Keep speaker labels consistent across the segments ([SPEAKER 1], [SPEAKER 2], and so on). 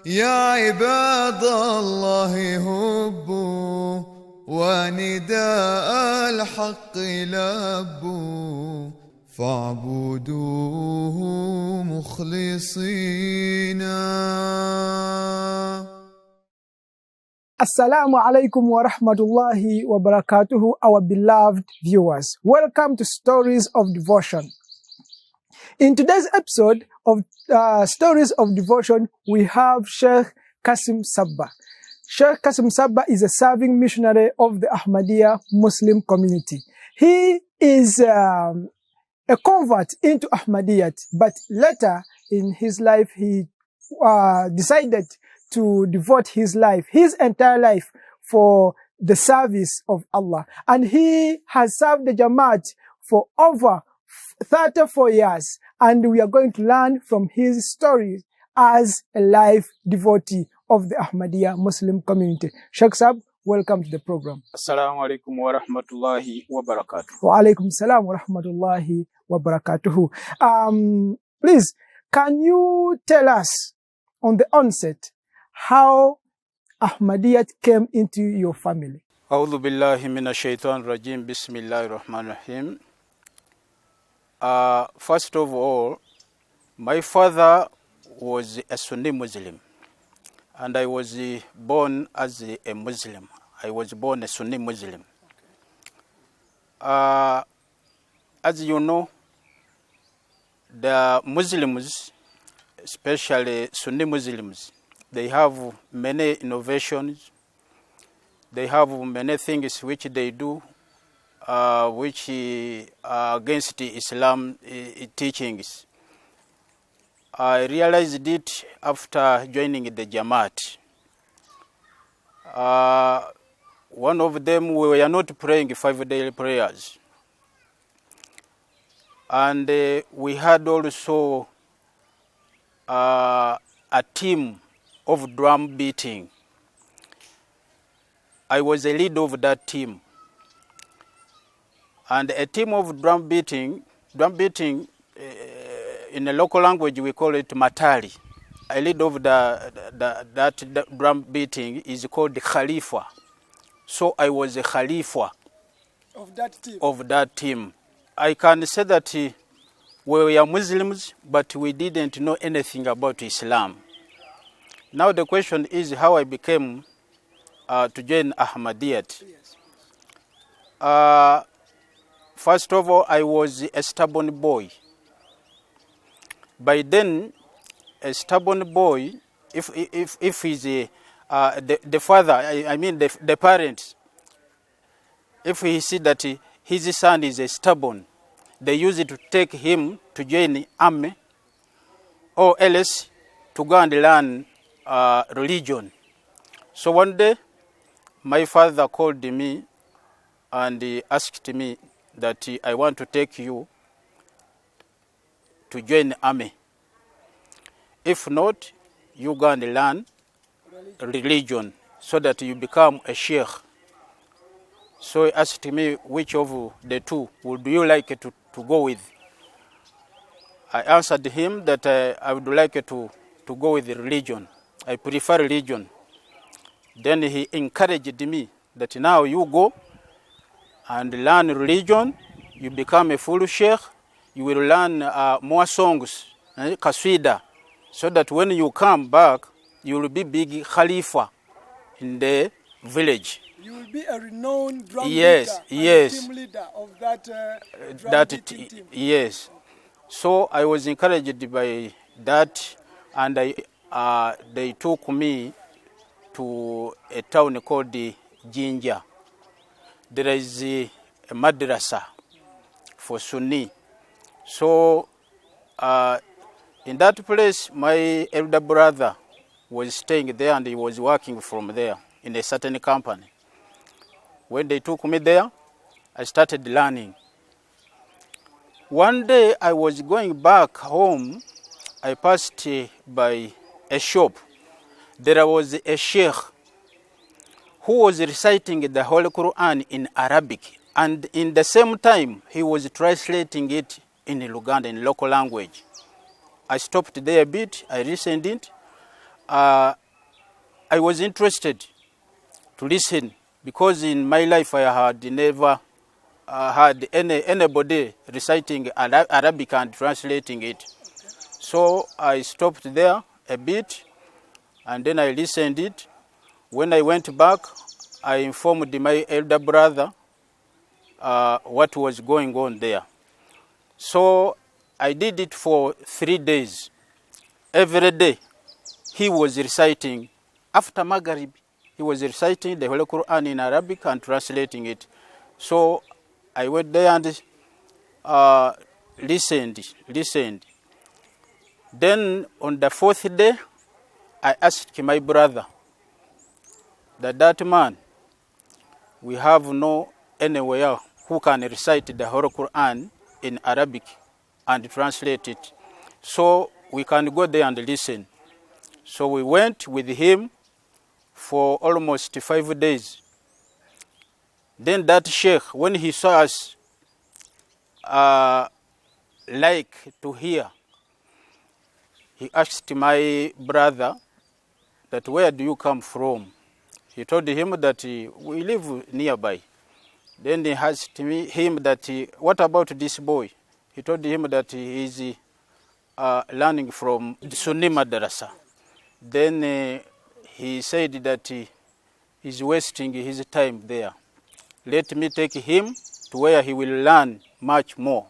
[SPEAKER 1] يا عباد الله هبوا ونداء الحق لبوا فاعبدوه مخلصين.
[SPEAKER 2] Assalamu alaikum wa rahmatullahi wa barakatuhu, our beloved viewers. Welcome to Stories of Devotion. In today's episode of Stories of Devotion, we have Sheikh Qassim Sabba. Sheikh Qassim Sabba is a serving missionary of the Ahmadiyya Muslim community. He is a convert into Ahmadiyyat, but later in his life, he decided to devote his entire life, for the service of Allah. And he has served the Jamaat for over 34 years. And we are going to learn from his story as a life devotee of the Ahmadiyya Muslim community. Sheikh Sab, welcome to the program.
[SPEAKER 3] Assalamu alaikum wa rahmatullahi wa barakatuh.
[SPEAKER 2] Wa alaikum salam wa rahmatullahi wa barakatuhu. Please, can you tell us on the onset how Ahmadiyyat came into your family?
[SPEAKER 3] A'udhu billahi minash shaitan rajim. Bismillahir rahmanir rahim. First of all, my father was a Sunni Muslim, and I was born as a Muslim. I was born a Sunni Muslim. As you know, the Muslims, especially Sunni Muslims, they have many innovations. They have many things which they do, which are against the Islam teachings. I realized it after joining the Jamaat. One of them, we were not praying 5 daily prayers. And we had also a team of drum beating. I was a leader of that team. And a team of drum beating, in the local language we call it matari. A leader of that drum beating is called the Khalifa. So I was a Khalifa of that team. I can say that we were Muslims, but we didn't know anything about Islam. Now the question is how I became to join Ahmadiyyat. First of all, I was a stubborn boy. By then, a stubborn boy, if he's the father, I mean the parents, if he see that his son is a stubborn, they use it to take him to join the army, or else to go and learn religion. So one day, my father called me and he asked me that I want to take you to join the army. If not, you go and learn religion so that you become a sheikh. So he asked me which of the two would you like to go with. I answered him that I would like to go with religion. I prefer religion. Then he encouraged me that now you go and learn religion, you become a full sheikh, you will learn more songs, kaswida, so that when you come back, you will be big Khalifa in the village.
[SPEAKER 2] You will be a renowned drum
[SPEAKER 3] leader and
[SPEAKER 2] team leader of that team.
[SPEAKER 3] Yes. So I was encouraged by that, and they took me to a town called the Jinja. There is a madrasa for Sunni. So in that place, my elder brother was staying there and he was working from there in a certain company. When they took me there, I started learning. One day I was going back home. I passed by a shop. There was a sheikh who was reciting the Holy Quran in Arabic, and in the same time he was translating it in Luganda, in local language. I stopped there a bit, I listened it, I was interested to listen because in my life I had never had anybody reciting Arabic and translating it. So I stopped there a bit and then I listened it. When I went back, I informed my elder brother what was going on there. So I did it for 3 days. Every day he was reciting. After Maghrib, he was reciting the Holy Quran in Arabic and translating it. So I went there and listened. Then on the 4th day, I asked my brother that man, we have no anywhere who can recite the Holy Quran in Arabic and translate it. So we can go there and listen. So we went with him for almost 5 days. Then that sheikh, when he saw us like to hear, he asked my brother that where do you come from? He told him that we live nearby. Then he asked him that what about this boy? He told him that he is learning from the Sunni Madrasa. Then he said that he is wasting his time there. Let me take him to where he will learn much more,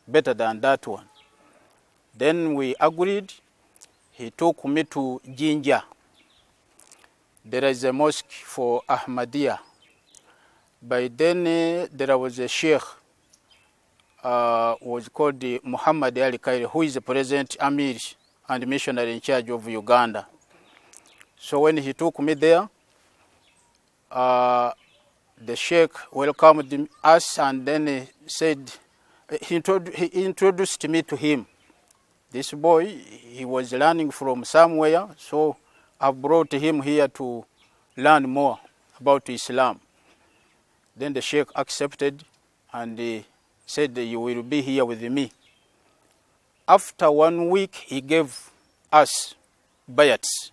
[SPEAKER 3] better than that one. Then we agreed. He took me to Jinja. There is a mosque for Ahmadiyya. By then there was a sheikh was called Muhammad Ali Kairi, who is the present Amir and missionary in charge of Uganda. So when he took me there, the sheikh welcomed us and then said, he introduced me to him. This boy, he was learning from somewhere, so I brought him here to learn more about Islam. Then the sheikh accepted and said, you will be here with me. After 1 week, he gave us bayats.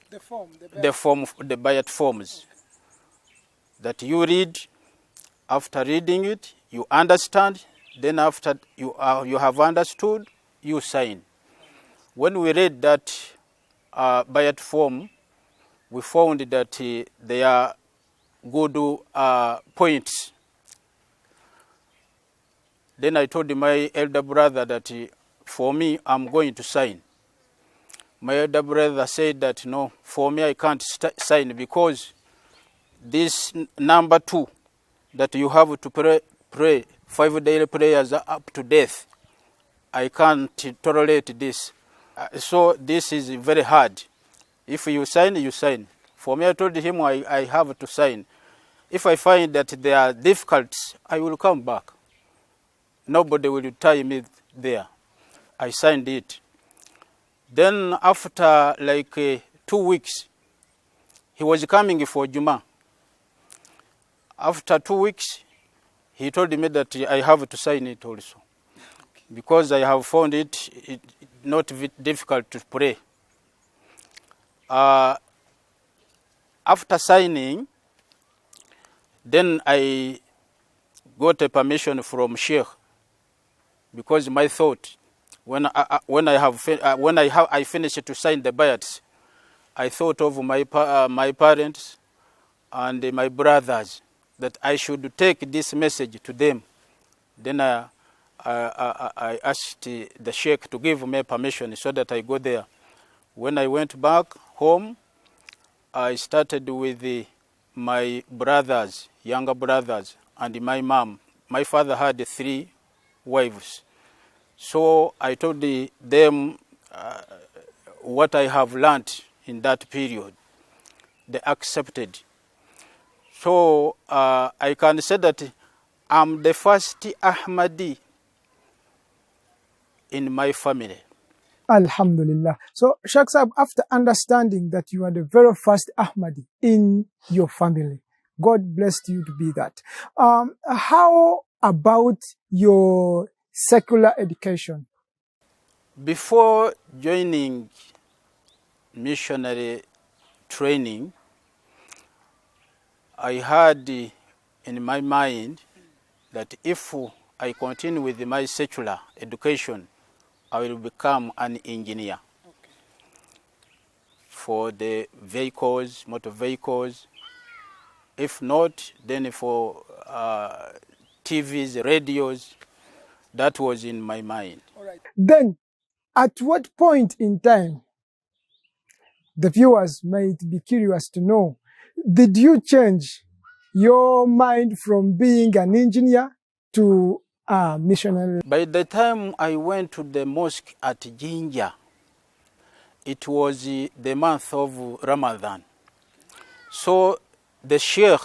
[SPEAKER 3] The bayat forms that you read. After reading it, you understand. Then after you have understood, you sign. When we read that bayat form, we found that there are good points. Then I told my elder brother that for me, I'm going to sign. My elder brother said that no, for me I can't sign because this number 2 that you have to pray 5 daily prayers up to death, I can't tolerate this. So this is very hard. If you sign, you sign. For me, I told him I have to sign. If I find that there are difficulties, I will come back. Nobody will tie me there. I signed it. Then after like 2 weeks, he was coming for Juma. After 2 weeks, he told me that I have to sign it also. Because I have found it not difficult to pray. After signing, then I got a permission from Sheikh, because my thought, when I finished to sign the bayats, I thought of my parents and my brothers, that I should take this message to them. Then I asked the Sheikh to give me permission so that I go there. When I went back home, I started with my brothers, younger brothers, and my mom. My father had 3 wives. So I told them what I have learned in that period. They accepted. So I can say that I'm the first Ahmadi in my family.
[SPEAKER 2] Alhamdulillah. So, Sheikh Sab, after understanding that you are the very first Ahmadi in your family, God blessed you to be that. How about your secular education?
[SPEAKER 3] Before joining missionary training, I had in my mind that if I continue with my secular education, I will become an engineer for the vehicles, motor vehicles. If not, then for TVs, radios. That was in my mind.
[SPEAKER 2] Then, at what point in time, the viewers might be curious to know, did you change your mind from being an engineer to a missionary?
[SPEAKER 3] By the time I went to the mosque at Jinja, it was the month of Ramadan. So the sheikh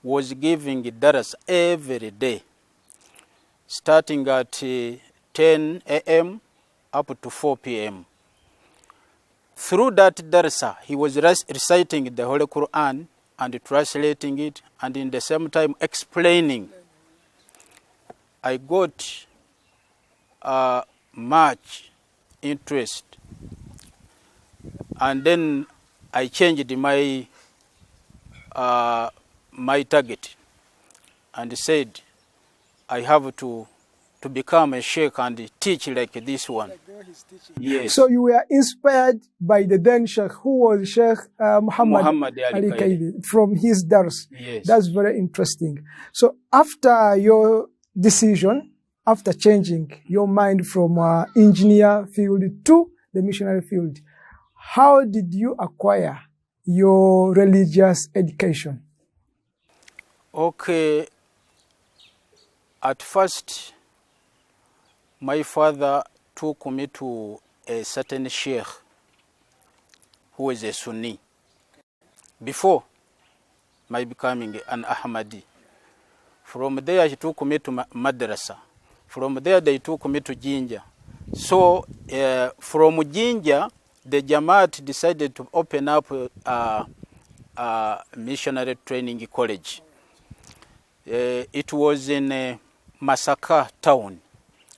[SPEAKER 3] was giving daras every day, starting at 10 a.m. up to 4 p.m. Through that darsa, he was reciting the Holy Quran and translating it, and in the same time explaining. I got much interest, and then I changed my my target and said I have to become a sheikh and teach like this one. Yes.
[SPEAKER 2] So you were inspired by the then sheikh, who was Sheikh Muhammad Ali Kaidi, from his dars.
[SPEAKER 3] Yes.
[SPEAKER 2] That's very interesting. So after your decision, after changing your mind from engineer field to the missionary field, how did you acquire your religious education?
[SPEAKER 3] Okay. At first, my father took me to a certain sheikh who is a Sunni before my becoming an Ahmadi. From there, he took me to madrasa. From there, they took me to Jinja. So from Jinja, the Jamaat decided to open up a missionary training college. It was in Masaka town.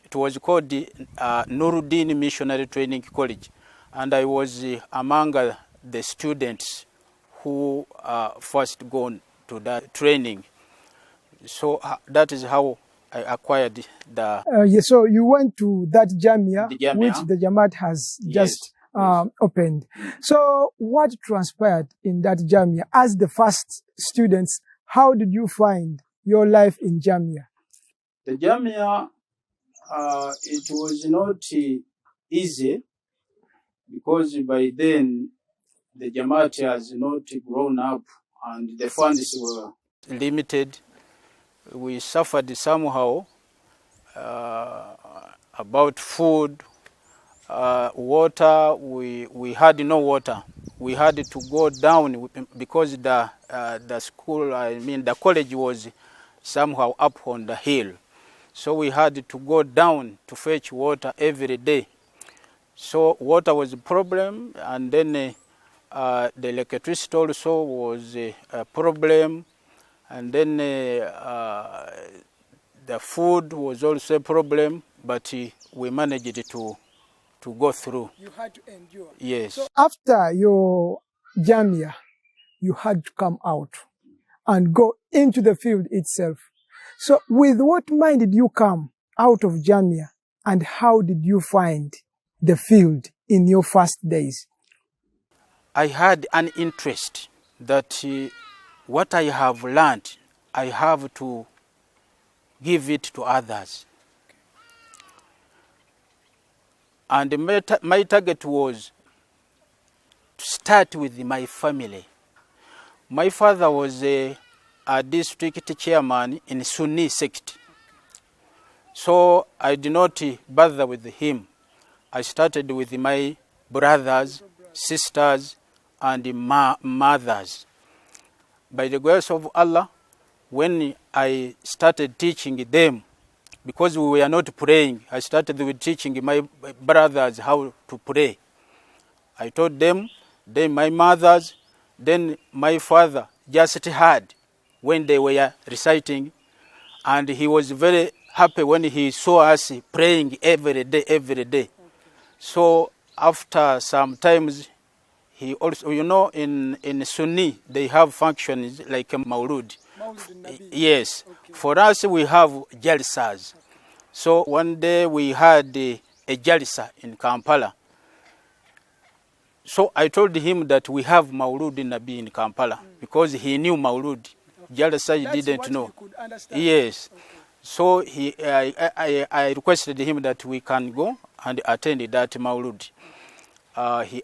[SPEAKER 3] It was called the Nuruddin Missionary Training College, and I was among the students who first gone to that training. So that is how I acquired the...
[SPEAKER 2] Yes, so you went to that Jamia,
[SPEAKER 3] Jamia,
[SPEAKER 2] which the Jamaat has just opened. So what transpired in that Jamia? As the first students, how did you find your life in Jamia?
[SPEAKER 3] The Jamia, it was not easy because by then the Jamaat has not grown up and the funds were limited. We suffered somehow about food, water. We had no water. We had to go down because the school, the college was somehow up on the hill. So we had to go down to fetch water every day. So water was a problem, and then the electricity also was a problem, and then the food was also a problem, but we managed to go through.
[SPEAKER 2] You had to endure.
[SPEAKER 3] Yes.
[SPEAKER 2] So after your Jamia, you had to come out and go into the field itself. So with what mind did you come out of Jamia, and how did you find the field in your first days?
[SPEAKER 3] I had an interest that what I have learned, I have to give it to others. And my target was to start with my family. My father was a district chairman in Sunni sect. So I did not bother with him. I started with my brothers, sisters, and mothers. By the grace of Allah, when I started teaching them, because we were not praying, I started with teaching my brothers how to pray. I taught them, then my mothers, then my father just heard when they were reciting, and he was very happy when he saw us praying every day. Okay. So after some times, he also, in Sunni, they have functions like a Maulud. Yes.
[SPEAKER 2] Okay.
[SPEAKER 3] For us, we have Jalsas. So one day we had a Jalsa in Kampala. So I told him that we have Maulud Nabi in Kampala because he knew Maulud. Jalsa he didn't know.
[SPEAKER 2] He could understand.
[SPEAKER 3] Yes.
[SPEAKER 2] Okay.
[SPEAKER 3] So I requested him that we can go and attend that Maulud. He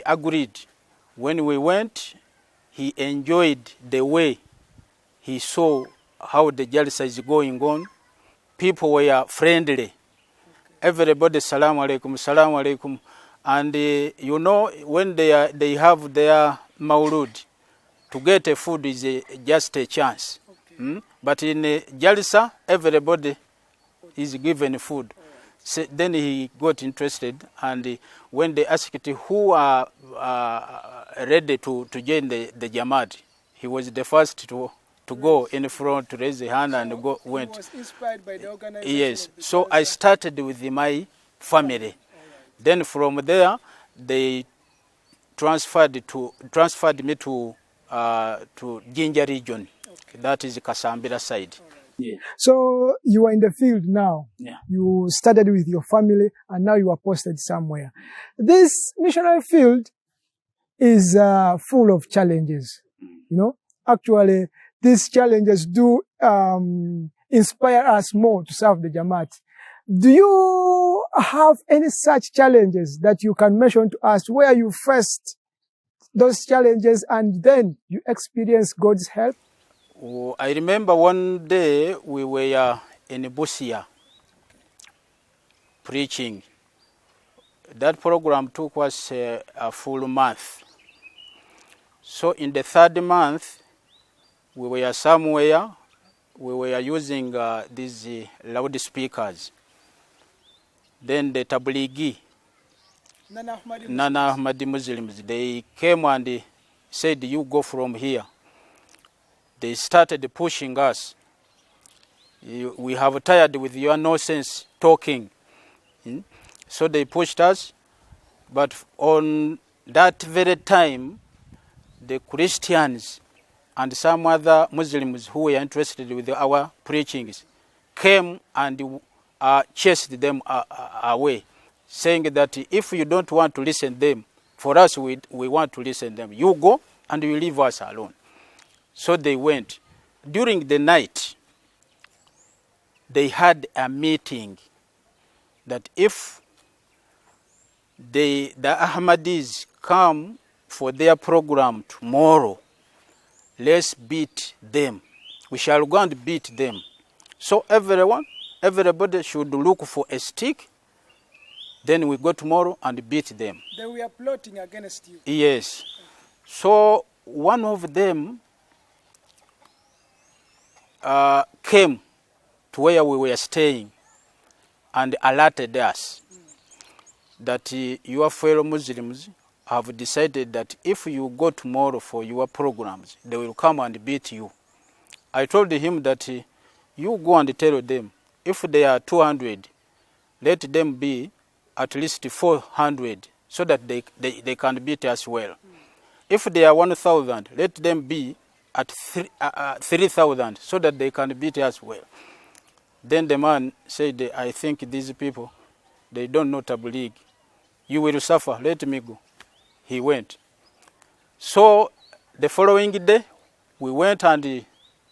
[SPEAKER 3] agreed. When we went, he enjoyed the way he saw how the Jalsa is going on. People were friendly. Okay. Everybody, salam alaikum. And when they have their Maulud, to get a food is just a chance. Okay. But in Jalsa, everybody is given food. So then he got interested, and when they asked who are ready to join the Jamaat, he was the first to go in front, to raise the hand, and went.
[SPEAKER 2] He was inspired by the organization.
[SPEAKER 3] Yes. So I started with my family. Right. Then from there, they transferred me to Jinja region. Okay. That is Kasambira side. Right. Yeah.
[SPEAKER 2] So you are in the field now.
[SPEAKER 3] Yeah.
[SPEAKER 2] You started with your family and now you are posted somewhere. This missionary field is full of challenges. Actually, these challenges do inspire us more to serve the Jamaat. Do you have any such challenges that you can mention to us where you faced those challenges and then you experience God's help?
[SPEAKER 3] Oh, I remember one day we were in Busia preaching. That program took us a full month. So in the third month, we were somewhere, we were using these loudspeakers. Then the Tablighi, Nana Ahmadi Muslims, they came and said, you go from here. They started pushing us. We have tired with your nonsense talking. So they pushed us. But on that very time, the Christians and some other Muslims who were interested with our preachings came and chased them away, saying that if you don't want to listen to them, for us we want to listen to them. You go and you leave us alone. So they went. During the night, they had a meeting that if the Ahmadis come for their program tomorrow, let's beat them. We shall go and beat them. So everybody should look for a stick. Then we go tomorrow and beat them.
[SPEAKER 2] They were plotting against you.
[SPEAKER 3] Yes. So one of them came to where we were staying and alerted us that your fellow Muslims have decided that if you go tomorrow for your programs, they will come and beat you. I told him that you go and tell them, if they are 200, let them be at least 400 so that they can beat us well. If they are 1,000, let them be at 3,000 so that they can beat us well. Then the man said, I think these people, they don't know Tabligh. You will suffer, let me go. He went. So the following day, we went and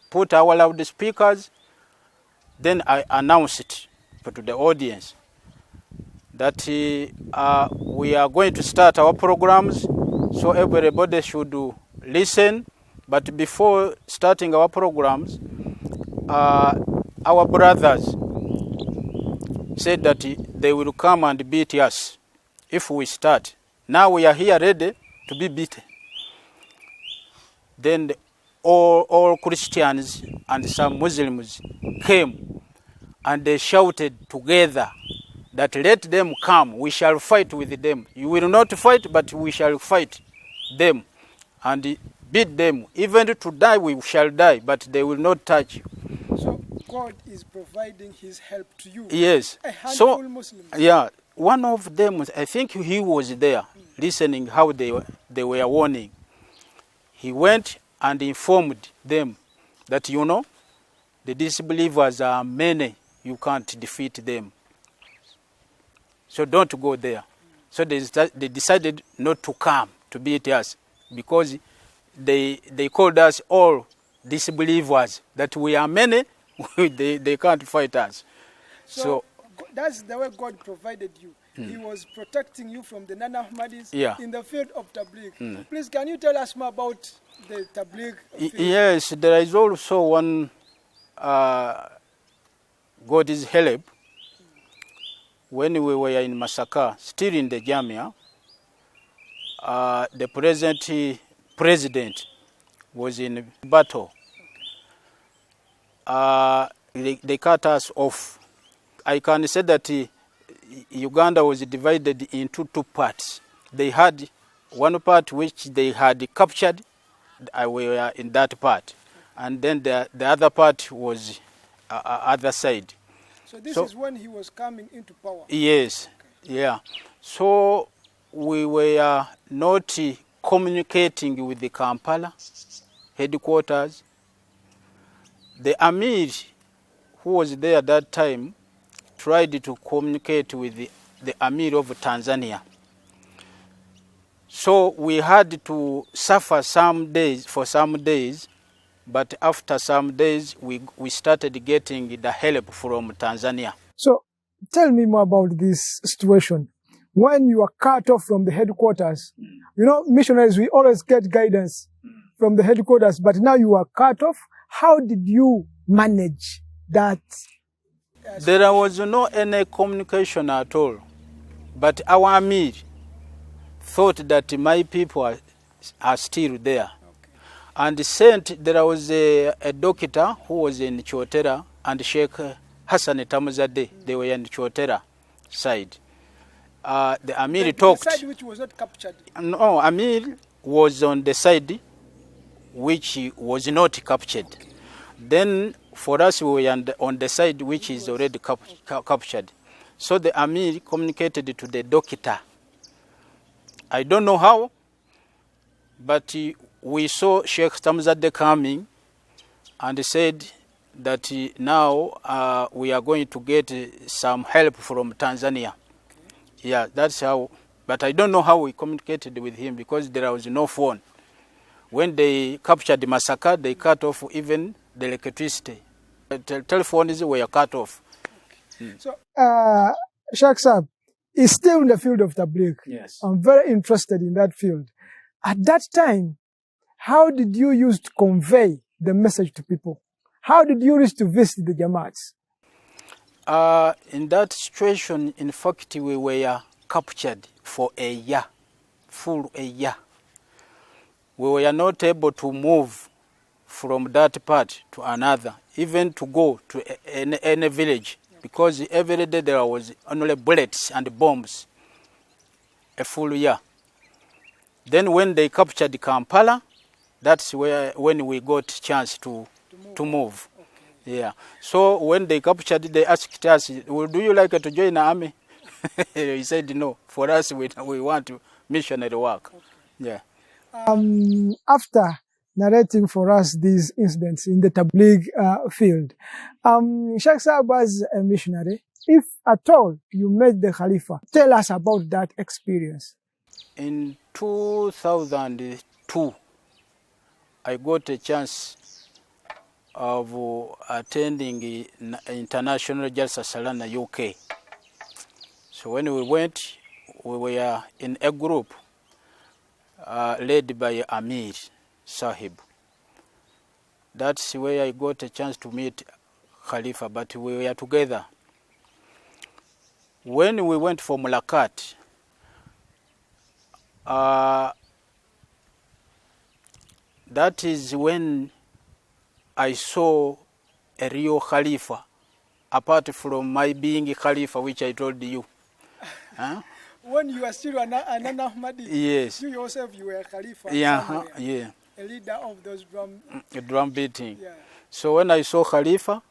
[SPEAKER 3] put our loudspeakers. Then I announced to the audience that we are going to start our programs, so everybody should listen. But before starting our programs, our brothers said that they will come and beat us if we start. Now we are here ready to be beaten. Then all Christians and some Muslims came and they shouted together that let them come, we shall fight with them. You will not fight, but we shall fight them and beat them. Even to die, we shall die, but they will not touch you.
[SPEAKER 2] So God is providing his help to you.
[SPEAKER 3] Yes.
[SPEAKER 2] A handful Muslims.
[SPEAKER 3] Yeah. One of them, I think he was there. listening how they were warning. He went and informed them that, you know, the disbelievers are many, you can't defeat them. So don't go there. So they decided not to come to beat us because they called us all disbelievers, that we are many, they can't fight us. So
[SPEAKER 2] that's the way God provided you. He was protecting you from the non-Ahmadis in the field of Tabligh. Please, can you tell us more about the Tabligh field?
[SPEAKER 3] Yes, there is also one God's help. When we were in Masaka, still in the Jamia, the present president was in battle. They cut us off. I can say that Uganda was divided into two parts. They had one part which they had captured. We were in that part. And then the other part was other side.
[SPEAKER 2] So this is when he was coming into power?
[SPEAKER 3] Yes, okay. Yeah. So we were not communicating with the Kampala headquarters. The Amir, who was there at that time, tried to communicate with the Amir of Tanzania. So we had to suffer for some days, but after some days, we started getting the help from Tanzania.
[SPEAKER 2] So tell me more about this situation. When you are cut off from the headquarters, you know, missionaries, we always get guidance from the headquarters, but now you are cut off. How did you manage that?
[SPEAKER 3] There was no any communication at all, but our Amir thought that my people are still there. And there was a doctor who was in Chotera, and Sheikh Hassan Tamuzadeh, they were in Chotera side. The Amir talked.
[SPEAKER 2] The side which was not captured?
[SPEAKER 3] No, Amir was on the side which was not captured. Okay. Then for us, we were on the side which is already captured. So the Amir communicated to the doctor. I don't know how, but we saw Sheikh Tamzadeh coming and said that now we are going to get some help from Tanzania. Okay. Yeah, that's how. But I don't know how we communicated with him because there was no phone. When they captured Masaka, they cut off even the electricity. The telephones were cut off.
[SPEAKER 2] So, Sheikh Sab is still in the field of Tabligh.
[SPEAKER 3] Yes.
[SPEAKER 2] I'm very interested in that field. At that time, how did you use to convey the message to people? How did you reach to visit the Jamaats?
[SPEAKER 3] In that situation, in fact, we were captured for a year, full a year. We were not able to move from that part to another, even to go to any village, because every day there was only bullets and bombs, a full year. Then when they captured Kampala, that's when we got chance to move. Okay. Yeah. So when they captured, they asked us, well, do you like to join the army? We said no. For us, we want to missionary work. Okay. Yeah.
[SPEAKER 2] After narrating for us these incidents in the Tabligh field, Sheikh Sabba as a missionary, if at all you met the Khalifa, tell us about that experience.
[SPEAKER 3] In 2002, I got a chance of attending International Jalsa Salana UK. So when we went, we were in a group led by Amir Sahib. That's where I got a chance to meet Khalifa, but we were together. When we went for Mulakat, that is when I saw a real Khalifa, apart from my being a Khalifa, which I told you. Huh?
[SPEAKER 2] When you are still an Ahmadi,
[SPEAKER 3] yes.
[SPEAKER 2] You yourself, you were a Khalifa.
[SPEAKER 3] Yeah, yeah.
[SPEAKER 2] A leader of those
[SPEAKER 3] drum beating.
[SPEAKER 2] Yeah.
[SPEAKER 3] So when I saw Khalifa,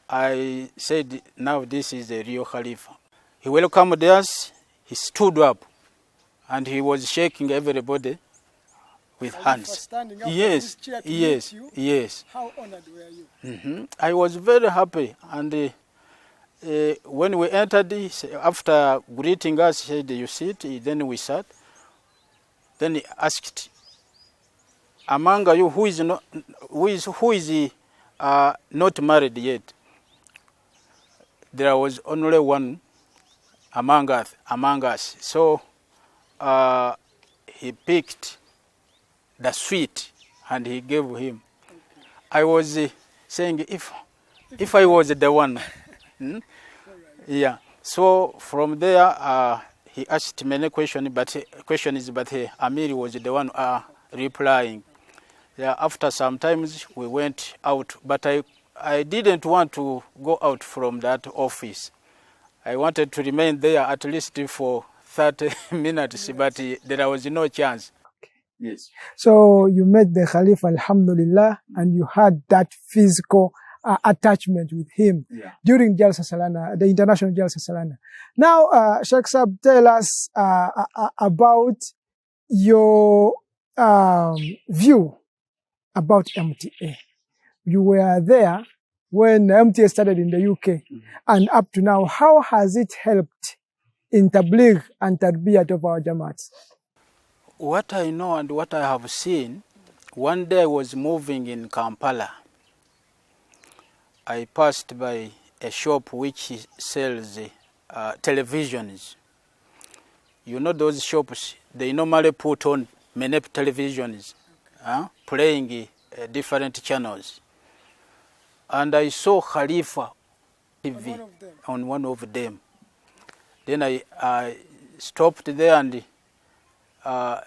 [SPEAKER 3] I said, now this is a real Khalifa. He welcomed us, he stood up and he was shaking everybody with hands.
[SPEAKER 2] Standing up
[SPEAKER 3] Yes,
[SPEAKER 2] from his chair to
[SPEAKER 3] yes,
[SPEAKER 2] meet you.
[SPEAKER 3] yes.
[SPEAKER 2] How honored were you?
[SPEAKER 3] I was very happy, and when we entered, after greeting us, he said, "You sit." Then we sat. Then he asked, "Among you, who is not married yet?" There was only one among us. So he picked the sweet and he gave him. I was saying, if I was the one. Yeah. So from there, he asked many questions, but Amir was the one replying. Yeah. After some times, we went out, but I didn't want to go out from that office. I wanted to remain there at least for 30 minutes, but there was no chance. Yes.
[SPEAKER 2] So you met the Khalifa, alhamdulillah, and you had that physical attachment with him during Jalsa Salana, the International Jalsa Salana. Now, Sheikh Sab, tell us about your view about MTA. You were there when MTA started in the UK, and up to now, how has it helped in Tabligh and Tarbiyat of our Jamaats?
[SPEAKER 3] What I know and what I have seen, one day I was moving in Kampala. I passed by a shop which sells televisions. You know those shops, they normally put on many televisions, playing different channels. And I saw Khalifa TV on one of them. Then I stopped there and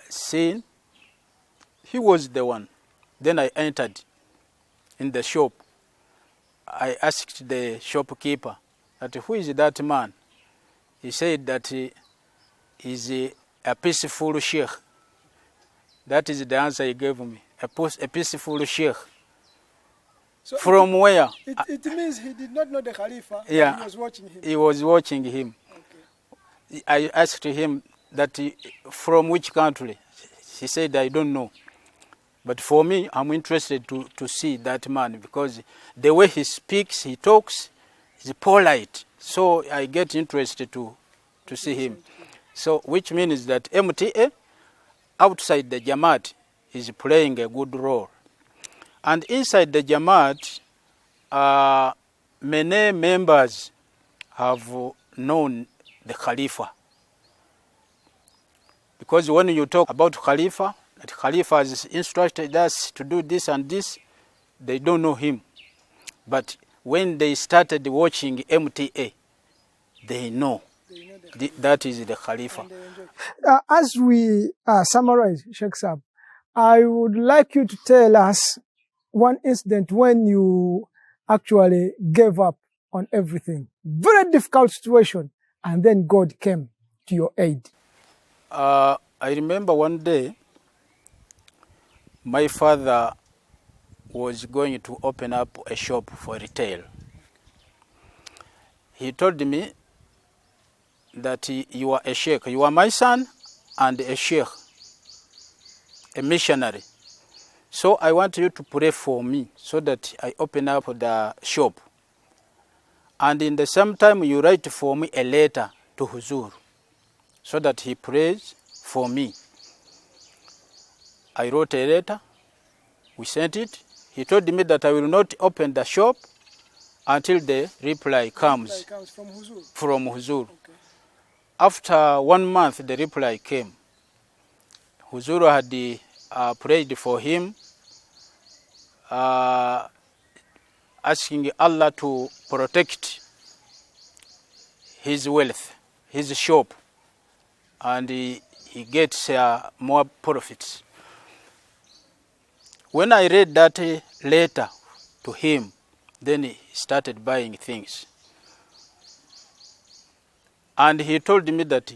[SPEAKER 3] seen he was the one. Then I entered in the shop. I asked the shopkeeper that who is that man? He said that he is a peaceful sheikh. That is the answer he gave me. A peaceful sheikh.
[SPEAKER 2] So
[SPEAKER 3] from where?
[SPEAKER 2] It means he did not know the Khalifa.
[SPEAKER 3] Yeah,
[SPEAKER 2] he was watching him.
[SPEAKER 3] He was watching him. Okay. I asked him that from which country. He said, I don't know. But for me, I'm interested to see that man because the way he speaks, he talks, is polite. So I get interested to see him. So which means that MTA, outside the Jamaat, is playing a good role. And inside the Jamaat, many members have known the Khalifa. Because when you talk about Khalifa, that Khalifa has instructed us to do this and this, they don't know him. But when they started watching MTA, they know that is the Khalifa.
[SPEAKER 2] As we summarize, Sheikh Sab, I would like you to tell us one incident when you actually gave up on everything. Very difficult situation, and then God came to your aid.
[SPEAKER 3] I remember one day, my father was going to open up a shop for retail. He told me that you are a sheikh. You are my son and a sheikh, a missionary. So I want you to pray for me so that I open up the shop. And in the same time, you write for me a letter to Huzur so that he prays for me. I wrote a letter. We sent it. He told me that I will not open the shop until the reply comes from Huzur. Okay. After 1 month, the reply came. Huzur had prayed for him, asking Allah to protect his wealth, his shop, and he gets more profits. When I read that letter to him, then he started buying things. And he told me that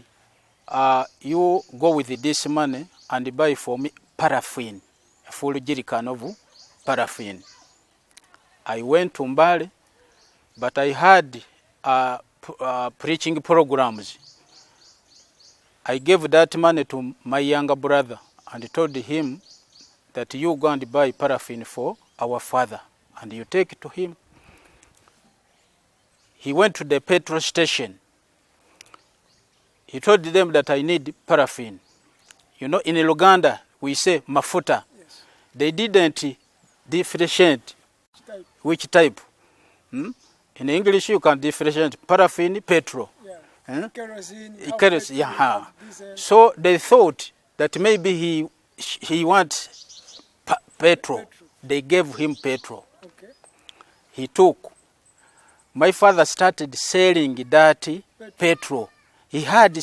[SPEAKER 3] you go with this money and buy for me paraffin, a full jerrycan of paraffin. I went to Mbale, but I had preaching programs. I gave that money to my younger brother and told him that you go and buy paraffin for our father and you take it to him. He went to the petrol station. He told them that I need paraffin. You know, in Uganda, we say mafuta.
[SPEAKER 2] Yes.
[SPEAKER 3] They didn't differentiate which type. In English, you can differentiate paraffin, petrol.
[SPEAKER 2] Yeah. Kerosene.
[SPEAKER 3] Kerosene, yeah. So they thought that maybe he wants petrol. They gave him petrol.
[SPEAKER 2] Okay.
[SPEAKER 3] He took. My father started selling that petrol. He had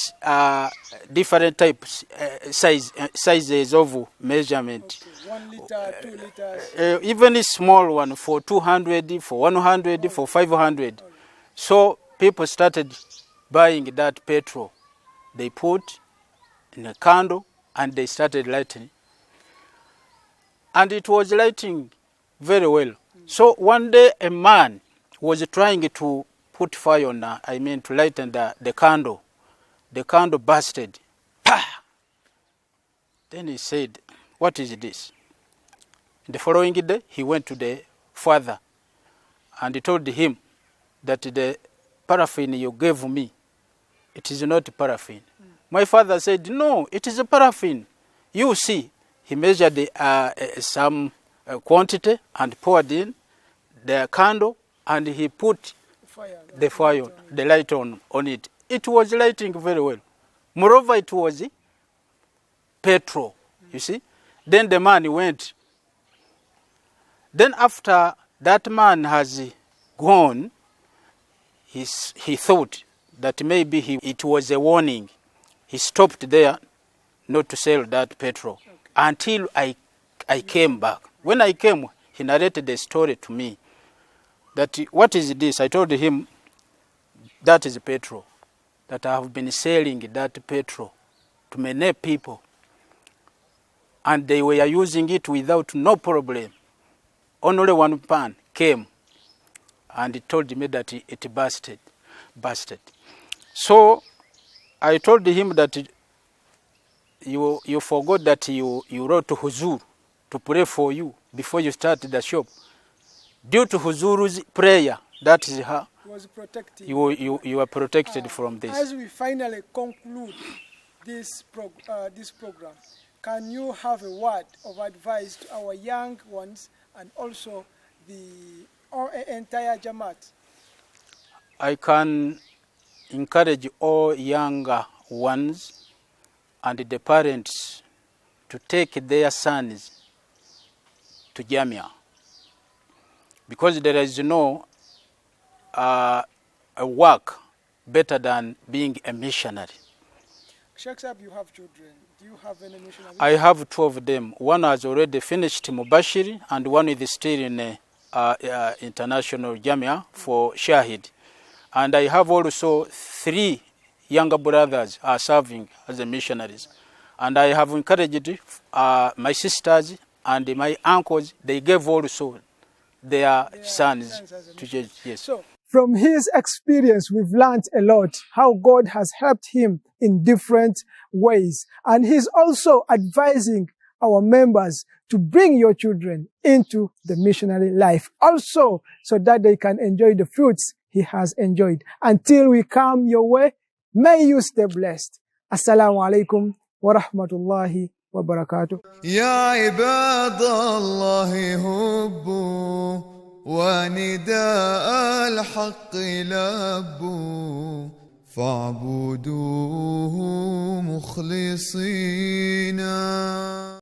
[SPEAKER 3] different types, sizes of measurement.
[SPEAKER 2] Okay. 1 liter, 2 liters.
[SPEAKER 3] Even a small one for 200, for 100, for 500. So people started buying that petrol. They put in a candle and they started lighting. And it was lighting very well. So one day a man was trying to put fire on, to lighten the candle. The candle busted. Pah! Then he said, "What is this?" The following day, he went to the father and he told him that the paraffin you gave me, it is not paraffin. My father said, "No, it is a paraffin. You see." He measured some quantity and poured in the candle and he put the light on it. It was lighting very well. Moreover, it was petrol, you see. Then the man went. Then after that man has gone, he thought that maybe it was a warning. He stopped there not to sell that petrol until I came back. When I came, he narrated the story to me. That, what is this? I told him, that is petrol. That I have been selling that petrol to many people. And they were using it without no problem. Only one pan came and he told me that it busted. So I told him that you forgot that you wrote to Huzur to pray for you before you started the shop. Due to Huzuru's prayer, that is how you are protected from this.
[SPEAKER 2] As we finally conclude this program, can you have a word of advice to our young ones and also the entire Jamaat?
[SPEAKER 3] I can encourage all younger ones and the parents to take their sons to Jamia, because there is no a work better than being a missionary.
[SPEAKER 2] Sheikh Sab, you have children. Do you have any missionaries?
[SPEAKER 3] I have 2 of them. One has already finished Mubashiri and one is still in international Jamia for Shahid. And I have also 3 younger brothers are serving as a missionaries. And I have encouraged my sisters and my uncles. They gave also their sons to church. Yes.
[SPEAKER 2] So, from his experience, we've learned a lot how God has helped him in different ways. And he's also advising our members to bring your children into the missionary life also, so that they can enjoy the fruits he has enjoyed. Until we come your way, may you stay blessed. Assalamu alaikum wa rahmatullahi wa barakatuh.
[SPEAKER 1] يا عباد الله هبوا ونداء الحق لبوا فاعبدوه مخلصين